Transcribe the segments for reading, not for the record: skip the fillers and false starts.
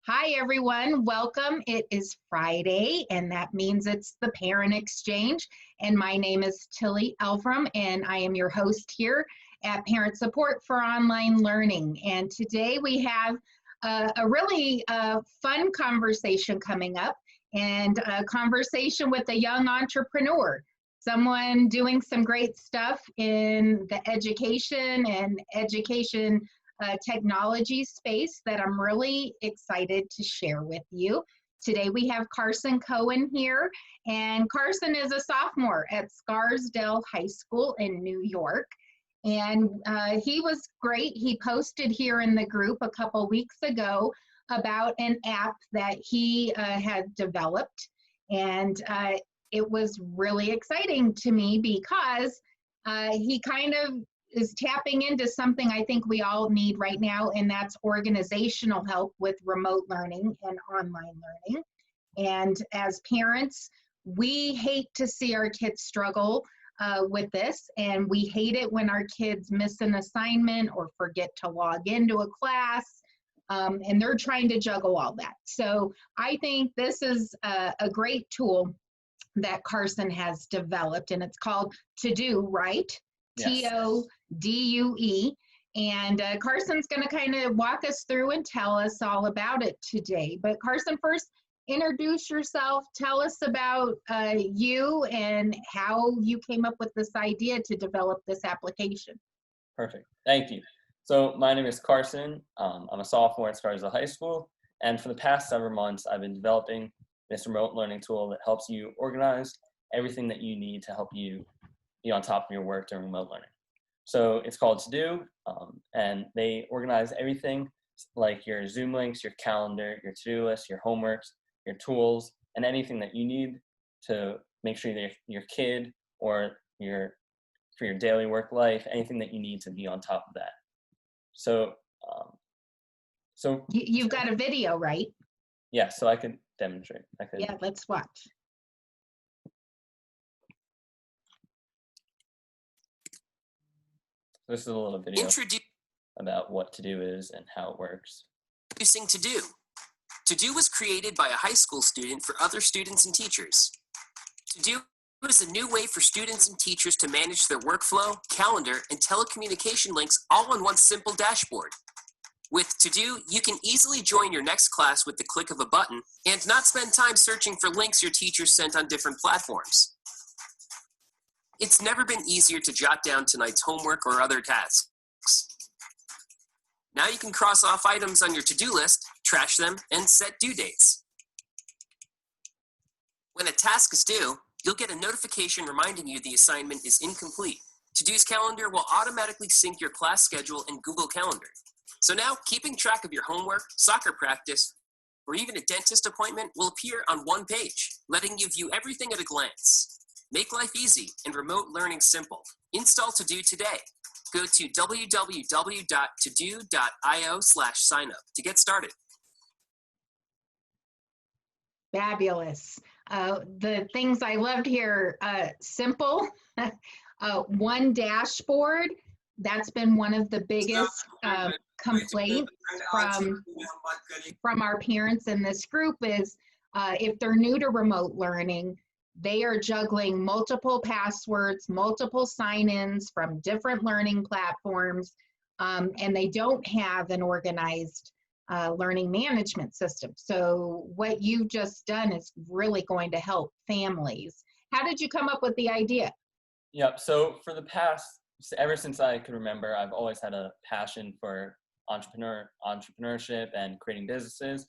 Hi, everyone. Welcome. It is Friday, and that means it's the Parent Exchange. And my name is Tilly Elfram, and I am your host here at Parent Support for Online Learning. And today we have a really fun conversation coming up, and a conversation with a young entrepreneur, someone doing some great stuff in the education technology space that I'm really excited to share with you. Today we have Carson Cohen here, and Carson is a sophomore at Scarsdale High School in New York. And he was great. He posted here in the group a couple weeks ago about an app that he had developed. And it was really exciting to me because he kind of is tapping into something I think we all need right now, and that's organizational help with remote learning and online learning. And as parents, we hate to see our kids struggle with this, and we hate it when our kids miss an assignment or forget to log into a class, and they're trying to juggle all that. So I think this is a great tool that Carson has developed, and it's called To Do, right? Yes. TODUE. And Carson's going to kind of walk us through and tell us all about it today. But Carson, first, introduce yourself. Tell us about you and how you came up with this idea to develop this application. Perfect. Thank you. So my name is Carson. I'm a sophomore at Scarsdale High School. And for the past several months, I've been developing this remote learning tool that helps you organize everything that you need to help you be on top of your work during remote learning. So it's called To Do, and they organize everything like your Zoom links, your calendar, your to-do list, your homeworks, your tools, and anything that you need to make sure that your kid or for your daily work life, anything that you need to be on top of that. So, You've got a video, right? Yeah, so I could demonstrate. Yeah, let's watch. This is a little video about what To Do is and how it works. Introducing To Do. To Do was created by a high school student for other students and teachers. To Do is a new way for students and teachers to manage their workflow, calendar, and telecommunication links all on one simple dashboard. With To Do, you can easily join your next class with the click of a button and not spend time searching for links your teachers sent on different platforms. It's never been easier to jot down tonight's homework or other tasks. Now you can cross off items on your to-do list, trash them, and set due dates. When a task is due, you'll get a notification reminding you the assignment is incomplete. To-Do's calendar will automatically sync your class schedule in Google Calendar. So now, keeping track of your homework, soccer practice, or even a dentist appointment will appear on one page, letting you view everything at a glance. Make life easy and remote learning simple. Install To Do today. Go to www.todo.io/signup to get started. Fabulous. The things I loved here, simple, one dashboard. That's been one of the biggest complaints from our parents in this group is if they're new to remote learning, they are juggling multiple passwords, multiple sign-ins from different learning platforms, and they don't have an organized learning management system. So what you've just done is really going to help families. How did you come up with the idea? Yep. So for the past, ever since I could remember, I've always had a passion for entrepreneurship and creating businesses,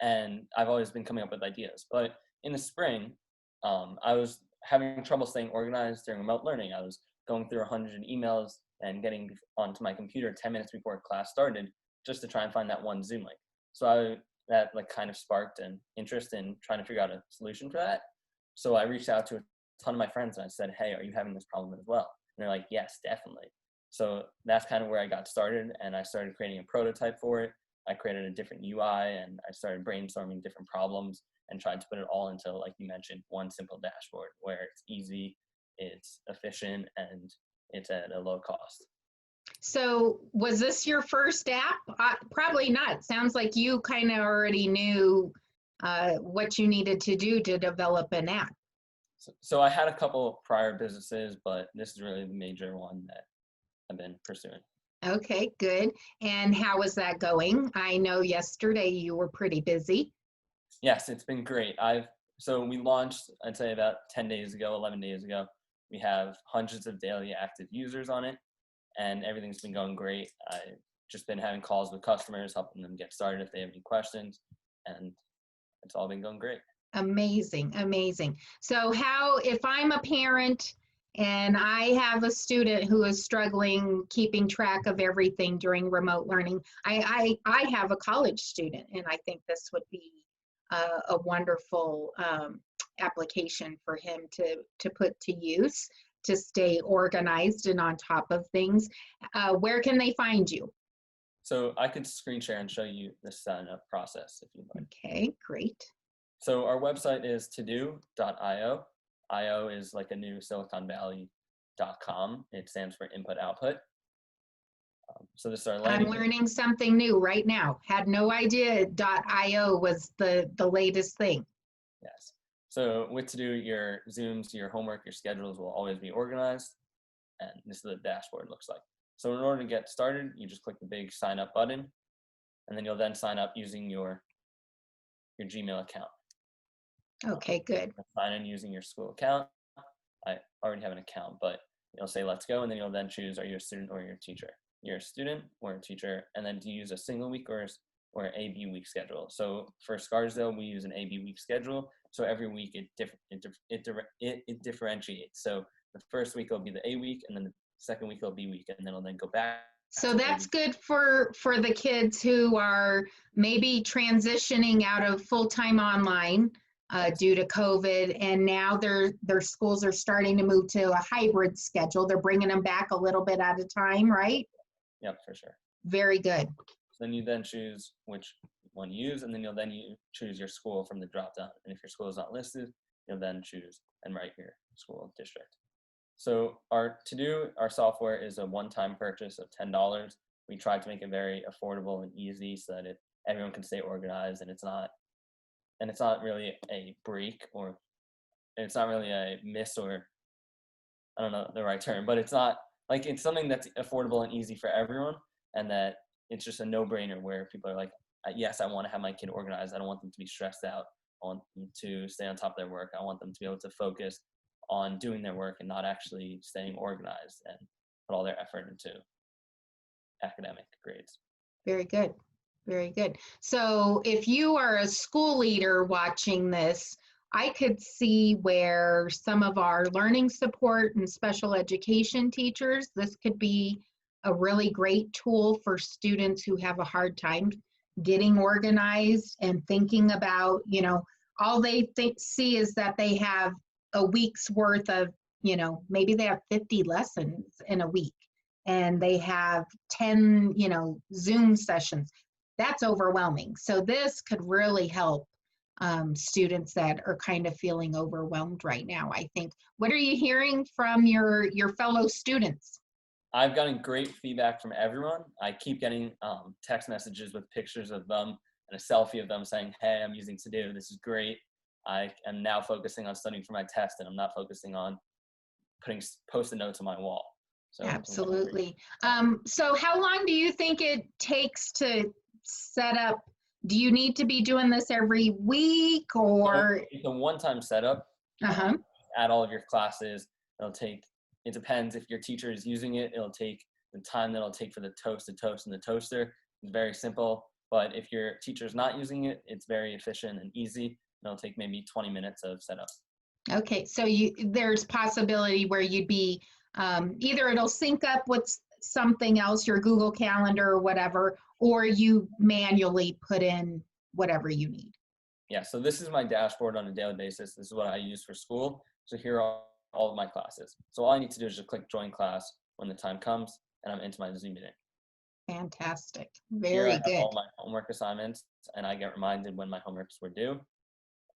and I've always been coming up with ideas. But in the spring, I was having trouble staying organized during remote learning. I was going through 100 emails and getting onto my computer 10 minutes before class started just to try and find that one Zoom link. So that kind of sparked an interest in trying to figure out a solution for that. So I reached out to a ton of my friends and I said, hey, are you having this problem as well? And they're like, yes, definitely. So that's kind of where I got started, and I started creating a prototype for it. I created a different UI, and I started brainstorming different problems and tried to put it all into, like you mentioned, one simple dashboard where it's easy, it's efficient, and it's at a low cost. So was this your first app? Probably not. Sounds like you kind of already knew what you needed to do to develop an app. So I had a couple prior businesses, but this is really the major one that I've been pursuing. Okay, good. And how was that going? I know yesterday you were pretty busy. Yes, it's been great. So we launched, I'd say about 10 days ago, 11 days ago. We have hundreds of daily active users on it, and everything's been going great. I've just been having calls with customers, helping them get started if they have any questions, and it's all been going great. Amazing, amazing. So if I'm a parent and I have a student who is struggling keeping track of everything during remote learning, I have a college student, and I think this would be a wonderful application for him to put to use to stay organized and on top of things. Where can they find you? So I could screen share and show you the sign up process if you'd like. Okay, great. So our website is todo.io. IO is like a new SiliconValley.com. It stands for input output. So this is our landing. I'm learning something new right now. Had no idea .io was the latest thing. Yes. So with To Do, your Zooms, your homework, your schedules will always be organized. And this is what the dashboard looks like. So in order to get started, you just click the big sign up button, and then you'll then sign up using your Gmail account. Okay, good. Sign in using your school account. I already have an account, but you'll say let's go, and then you'll then choose, are you a student or you're a teacher? You're a student or a teacher, and then do you use a single week or an AB week schedule? So for Scarsdale, we use an AB week schedule. So every week it differentiates. So the first week will be the A week, and then the second week will be B week, and then it'll then go back. So that's good for the kids who are maybe transitioning out of full-time online due to COVID, and now their schools are starting to move to a hybrid schedule. They're bringing them back a little bit at a time, right? Yep, for sure. Very good. So then you then choose which one you use, and then you choose your school from the drop down. And if your school is not listed, you'll then choose and write your school district. So our software is a one-time purchase of $10. We tried to make it very affordable and easy so that everyone can stay organized, and it's not really a break, or it's not really a miss, or I don't know the right term, but it's not like, it's something that's affordable and easy for everyone, and that it's just a no-brainer where people are like, yes, I want to have my kid organized. I don't want them to be stressed out. I want them to stay on top of their work. I want them to be able to focus on doing their work and not actually staying organized and put all their effort into academic grades. Very good. Very good. So if you are a school leader watching this, I could see where some of our learning support and special education teachers, this could be a really great tool for students who have a hard time getting organized and thinking about, all they see is that they have a week's worth of, maybe they have 50 lessons in a week, and they have 10, Zoom sessions. That's overwhelming. So this could really help students that are kind of feeling overwhelmed right now, I think. What are you hearing from your fellow students? I've gotten great feedback from everyone. I keep getting text messages with pictures of them and a selfie of them saying, hey, I'm using To Do. This is great. I am now focusing on studying for my test, and I'm not focusing on putting Post-it notes on my wall. So absolutely. So how long do you think it takes to set up? Do you need to be doing this every week, or? It's a one-time setup. Add all of your classes. It depends if your teacher is using it. It'll take the time that it'll take for the toast and the toaster. It's very simple. But if your teacher is not using it, it's very efficient and easy. It'll take maybe 20 minutes of setup. Okay, so there's possibility where you'd be, either it'll sync up with something else, your Google Calendar or whatever, or you manually put in whatever you need. Yeah, so this is my dashboard on a daily basis. This is what I use for school. So here are all of my classes. So all I need to do is just click join class when the time comes, and I'm into my Zoom meeting. Fantastic. Very good. Here I have all my homework assignments, and I get reminded when my homeworks were due,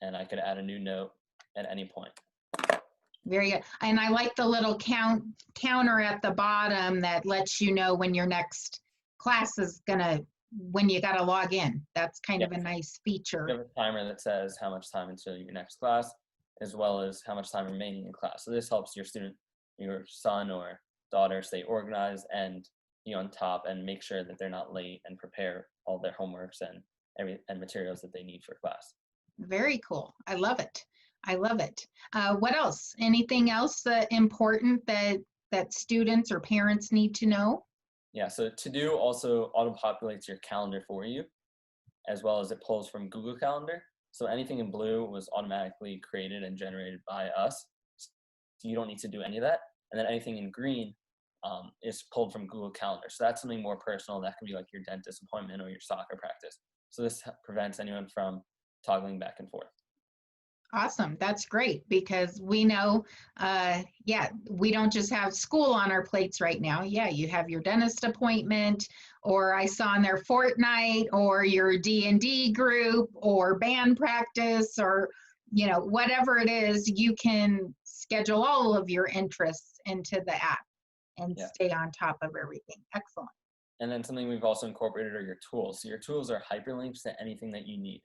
and I could add a new note at any point. Very good. And I like the little counter at the bottom that lets you know when your next class is when you got to log in. That's kind Yeah. of a nice We feature. have a timer that says how much time until your next class, as well as how much time remaining in class. So this helps your student, your son or daughter, stay organized and be on top and make sure that they're not late and prepare all their homeworks and materials that they need for class. Very cool. I love it. I love it. What else? Anything else important that students or parents need to know? Yeah, so To Do also auto-populates your calendar for you, as well as it pulls from Google Calendar. So anything in blue was automatically created and generated by us. So you don't need to do any of that. And then anything in green is pulled from Google Calendar. So that's something more personal. That can be like your dentist appointment or your soccer practice. So this prevents anyone from toggling back and forth. Awesome. That's great because we know, we don't just have school on our plates right now. Yeah, you have your dentist appointment, or I saw in their Fortnite, or your D&D group, or band practice, or whatever it is. You can schedule all of your interests into the app and stay on top of everything. Excellent. And then something we've also incorporated are your tools. So your tools are hyperlinks to anything that you need.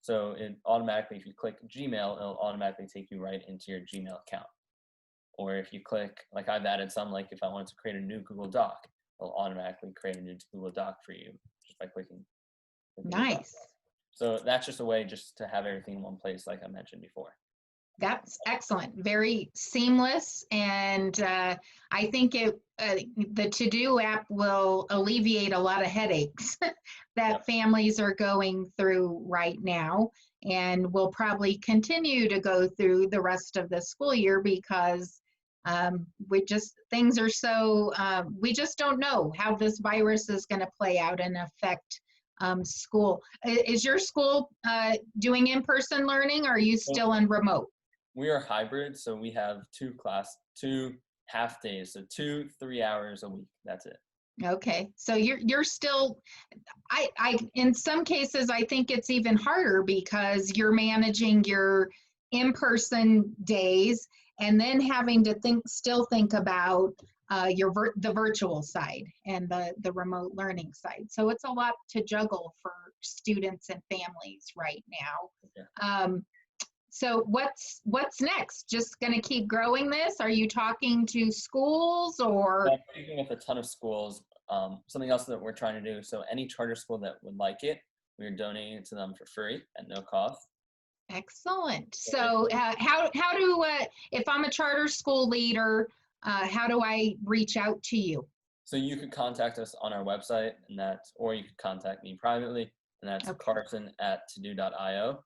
So it automatically, if you click Gmail, it'll automatically take you right into your Gmail account. Or if you click, like I've added some, like if I wanted to create a new Google Doc, it'll automatically create a new Google Doc for you just by clicking. Nice. So that's just a way just to have everything in one place, like I mentioned before. That's excellent. Very seamless. And I think the To-Do app will alleviate a lot of headaches that families are going through right now, and will probably continue to go through the rest of the school year because things are so, we just don't know how this virus is going to play out and affect school. Is your school doing in-person learning, or are you still in remote? We are hybrid, so we have two half days, so 2-3 hours a week. That's it. Okay, so you're still, I in some cases I think it's even harder because you're managing your in-person days and then having to still think about the virtual side and the remote learning side. So it's a lot to juggle for students and families right now. Okay. So what's next? Just going to keep growing this? Are you talking to schools or? I'm speaking with a ton of schools. Something else that we're trying to do. So any charter school that would like it, we're donating it to them for free at no cost. Excellent. So how do if I'm a charter school leader, how do I reach out to you? So you could contact us on our website, or you could contact me privately, and that's carson@todo.io.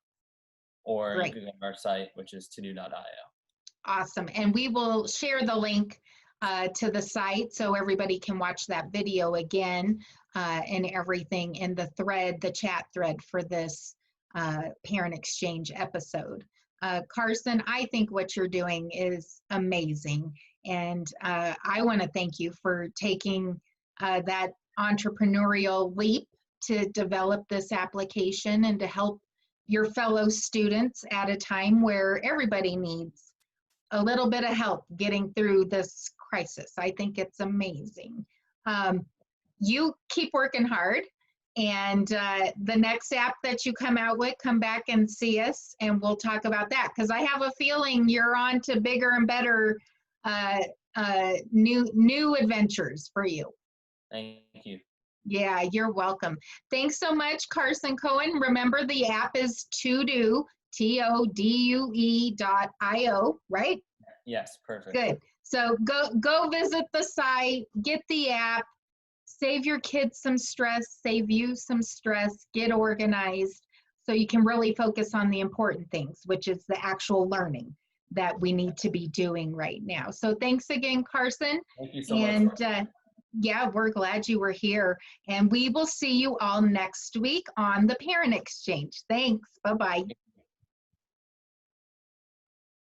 Or Great. you can go to our site, which is todo.io. Awesome. And we will share the link to the site so everybody can watch that video again and everything in the chat thread for this parent exchange episode. Carson, I think what you're doing is amazing. And I want to thank you for taking that entrepreneurial leap to develop this application and to help your fellow students at a time where everybody needs a little bit of help getting through this crisis. I think it's amazing. You keep working hard, and the next app that you come out with, come back and see us, and we'll talk about that, because I have a feeling you're on to bigger and better new adventures for you. Thank you. Yeah, you're welcome. Thanks so much, Carson Cohen. Remember, the app is ToDue, TODUE.io, right? Yes, perfect. Good. So go visit the site, get the app, save your kids some stress, save you some stress, get organized so you can really focus on the important things, which is the actual learning that we need to be doing right now. So thanks again, Carson. Thank you so much. Yeah, we're glad you were here. And we will see you all next week on the Parent Exchange. Thanks. Bye-bye.